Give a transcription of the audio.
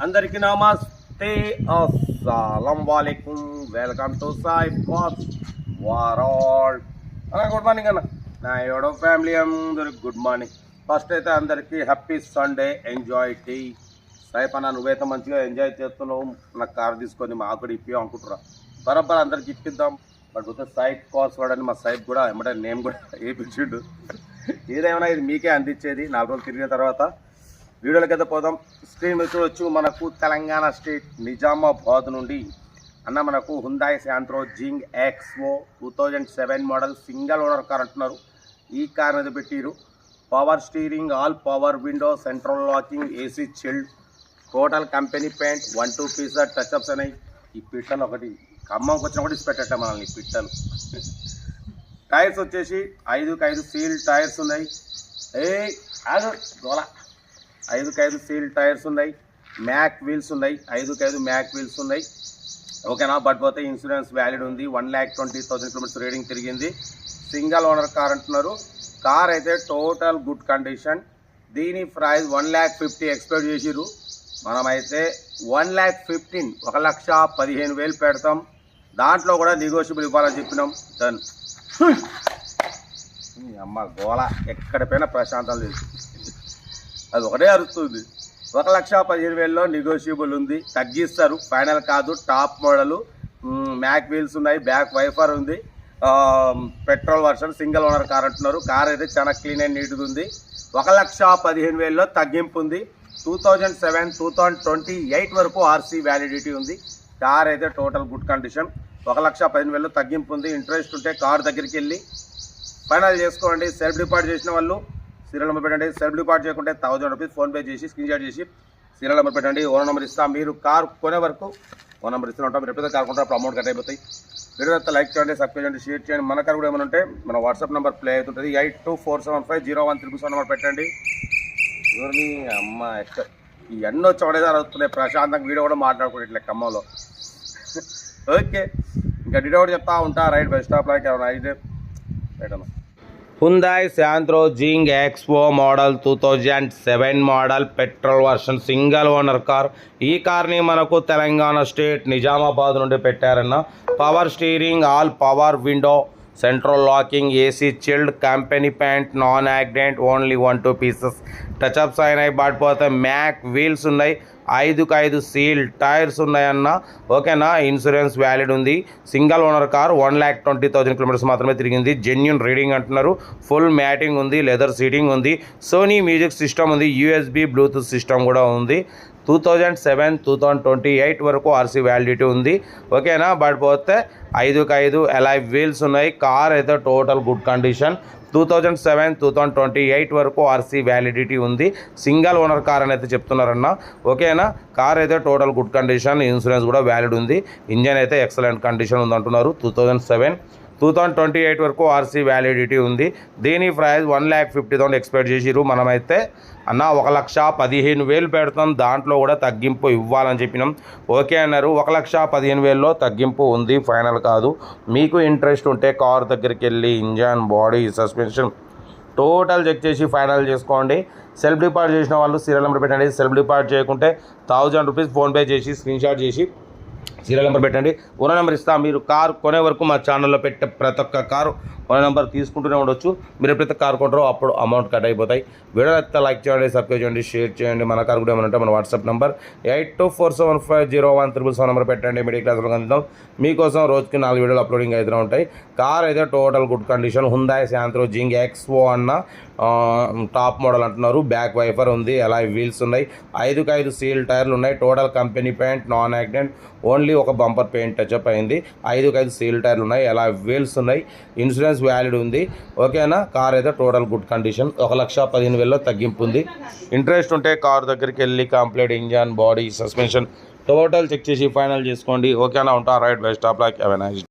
అందరికీ నమస్తే, అస్సలం వాలేకుం. Welcome to Sai cars world. Good morning అన్న, నా ఎవడో ఫ్యామిలీ అందరికి గుడ్ మార్నింగ్. ఫస్ట్ అయితే అందరికీ హ్యాపీ సండే, ఎంజాయ్ టీ. సాయిప్ అన్న, నువ్వైతే మంచిగా ఎంజాయ్ చేస్తున్నావు, నాకు కార్ తీసుకొని మా కూడా ఇప్పి అనుకుంటున్నా. బరాబర్ అందరికి ఇప్పిద్దాం. బట్ పోతే సాయి కార్స్ వాడని మా సాయిప్ కూడా ఏమంటే నేమ్ కూడా వేయించిండు. ఏదేమైనా ఇది మీకే అందించేది 4 రోజులు తిరిగిన తర్వాత. వీడియోలకైతే పోదాం. స్క్రీన్ మీద చూడొచ్చు, మనకు తెలంగాణ స్టేట్ నిజామాబాద్ నుండి అన్న మనకు Hyundai Santro Zing XO 2007 model single owner car అంటున్నారు. ఈ కార్ అనేది పెట్టిరు. Power steering, all power window, central locking, AC chilled, total company paint, 1-2 pieces touch ups అనేవి. ఈ పిట్టలు ఒకటి ఖమ్మంకి వచ్చిన కూడా ఇసి పెట్టట మనల్ని ఈ పిట్టలు. టైర్స్ వచ్చేసి 5x5 సీల్ టైర్స్ ఉన్నాయి. గోలా 5x5 సీల్ టైర్స్ ఉన్నాయి. మ్యాక్ వీల్స్ ఉన్నాయి, 5x5 మ్యాక్ వీల్స్ ఉన్నాయి. ఓకేనా. బట్ పోతే ఇన్సూరెన్స్ వ్యాలిడ్ ఉంది. 1,20,000 కిలోమీటర్స్ రీడింగ్ తిరిగింది. సింగిల్ ఓనర్ కార్ అంటున్నారు. కార్ అయితే టోటల్ గుడ్ కండిషన్. దీని ప్రైస్ 1,50,000 ఎక్స్పెక్ట్ చేసిర్రు. మనమైతే 1,15,000 1,15,000 పెడతాం. దాంట్లో కూడా నెగోషియబుల్ ఇవ్వాలని చెప్పినాం. డన్. అమ్మ గోళ ఎక్కడ పోయినా ప్రశాంతం లేదు, అది ఒకటే అరుస్తుంది. 1,15,000లో నెగోషియబుల్ ఉంది, తగ్గిస్తారు, ఫైనల్ కాదు. టాప్ మోడలు, మ్యాక్ వీల్స్ ఉన్నాయి, బ్యాక్ వైఫర్ ఉంది, petrol version, single owner car అంటున్నారు. కార్ అయితే చాలా క్లీన్ అండ్ నీట్గా ఉంది. 1,15,000లో తగ్గింపు ఉంది. 2007 2028 వరకు ఆర్సీ వ్యాలిడిటీ ఉంది. కార్ అయితే టోటల్ గుడ్ కండిషన్. 1,15,000లో తగ్గింపు ఉంది. ఇంట్రెస్ట్ ఉంటే కార్ దగ్గరికి వెళ్ళి ఫైనల్ చేసుకోండి. సెల్ఫ్ డిపాజిట్ చేసిన వాళ్ళు సీరియల్ నెంబర్ పెట్టండి. సెల్ఫ్ డిపాజిట్ చేయకుంటే 1,000 రూపీస్ ఫోన్పే చేసి స్క్రీన్ షాట్ చేసి సీరియల్ నెంబర్ పెట్టండి. ఓనర్ నెంబర్ ఇస్తాం. మీరు కార్ కొనే వరకు ఓనర్ నెంబర్ ఇస్తూ ఉంటాం. మీరు ఎప్పుడైతే కార్ కొంటారో అప్పుడు అమౌంట్ కట్ అయిపోతాయి. వీడియో అయితే లైక్ చేయండి, సబ్స్క్రైబ్ చేయండి, షేర్ చేయండి. మన కార్ కూడా ఏమైనా ఉంటే మన వాట్సాప్ నెంబర్ ప్లే అవుతుంటుంది. 82475013 నెంబర్ పెట్టండి. ఎవరిని అమ్మ ఎక్కడ ఇవన్నీ వచ్చి ఒకటేదా అవుతున్నాయి. ప్రశాంతంగా వీడియో కూడా మాట్లాడుకుంటే ఇట్లా ఖమ్మంలో. ఓకే, ఇంకా డీటెయిల్ కూడా చెప్తా ఉంటా. రైట్ బస్ స్టాప్ లాగా ఏమైనా అయితే రైట్ అన్న. Hyundai Santro Zing XO model 2007 model petrol version single owner car. ఈ కార్ని మనకు తెలంగాణ స్టేట్ నిజామాబాద్ నుండి పెట్టారన్న. Power steering, all power window, central locking, AC chilled, company paint, non accident, only 1-2 pieces touch ups అయినాయి. బట్ పోతే మ్యాక్ వీల్స్ ఉన్నాయి, 5x5 seal tyres ఉన్నాయన్న. ఓకేనా. ఇన్సూరెన్స్ వ్యాలిడ్ ఉంది. Single owner car. 1,20,000 కిలోమీటర్స్ మాత్రమే తిరిగింది. జెన్యూన్ రీడింగ్ అంటున్నారు. ఫుల్ మ్యాటింగ్ ఉంది, లెదర్ సీటింగ్ ఉంది, సోనీ మ్యూజిక్ సిస్టమ్ ఉంది, యూఎస్బి బ్లూటూత్ సిస్టమ్ కూడా ఉంది. 2007 2028 వరకు ఆర్సీ వ్యాలిడిటీ ఉంది. ఓకేనా. బట్ పోతే 5x5 అలాయ్ వీల్స్ ఉన్నాయి. కార్ అయితే టోటల్ గుడ్ కండిషన్. 2007 2028 వరకు ఆర్సీ వ్యాలిడిటీ ఉంది. సింగిల్ ఓనర్ కార్ అని అయితే చెప్తున్నారన్న. ఓకేనా. కార్ అయితే టోటల్ గుడ్ కండిషన్, ఇన్సూరెన్స్ కూడా వ్యాలిడ్ ఉంది. ఇంజన్ అయితే ఎక్సలెంట్ కండిషన్ ఉంది అంటున్నారు. 2007 2028 వరకు ఆర్సీ వ్యాలిడిటీ ఉంది. దీని ప్రైస్ 1,50,000 ఎక్స్పెక్ట్ చేసిరు. మనమైతే అన్న 1,15,000 పెడతాం. దాంట్లో కూడా తగ్గింపు ఇవ్వాలని చెప్పినాం. ఓకే అన్నారు. 1,15,000లో తగ్గింపు ఉంది, ఫైనల్ కాదు. మీకు ఇంట్రెస్ట్ ఉంటే కార్ దగ్గరికి వెళ్ళి engine, body, suspension total check చేసి ఫైనల్ చేసుకోండి. సెల్ఫ్ డిపాజిట్ చేసిన వాళ్ళు సీరియల్ నెంబర్ పెట్టండి. సెల్ఫ్ డిపాజిట్ చేయకుంటే 1,000 రూపీస్ ఫోన్పే చేసి స్క్రీన్ షాట్ చేసి సీరియల్ నెంబర్ పెట్టండి. ఓనర్ నెంబర్ ఇస్తాం. మీరు కార్ కొనే వరకు మా ఛానల్లో పెట్టే ప్రతి ఒక్క కారు ఓనర్ నెంబర్ తీసుకుంటూనే ఉండొచ్చు. మీరు ఎప్పుడైతే కార్ కొంటారో అప్పుడు అమౌంట్ కట్ అయిపోతాయి. వీడియో అయితే లైక్ చేయండి, సబ్స్క్రైబ్ చేయండి, షేర్ చేయండి. మన కార్ కూడా ఏమైనా ఉంటే మన వాట్సాప్ నెంబర్ 82475013 నెంబర్ పెట్టండి. మిడిల్ క్లాస్లో అందిద్దాం. మీకోసం రోజుకి 4 వీడియోలు అప్లోడింగ్ అయితే ఉంటాయి. కార్ అయితే total good condition. Hyundai Santro Zing XO అన్న టాప్ మోడల్ అంటున్నారు. బ్యాక్ వైఫర్ ఉంది, అలాయ్ వీల్స్ ఉన్నాయి, 5x5 సీల్ టైర్లు ఉన్నాయి, total company paint, non accident, only ఒక బంపర్ పెయింట్ టచ్అప్ అయింది. 5x5 సీల్ టైర్లు ఉన్నాయి, అలాయ్ వీల్స్ ఉన్నాయి, ఇన్సూరెన్స్ వ్యాలిడ్ ఉంది. ఓకేనా. కార్ అయితే టోటల్ గుడ్ కండిషన్. 1,15,000లో తగ్గింపు ఉంది. ఇంట్రెస్ట్ ఉంటే కార్ దగ్గరికి వెళ్ళి complete engine, body, suspension total check చేసి ఫైనల్ చేసుకోండి. ఓకేనా. ఉంటా. Right bye stop lock. Have a nice day.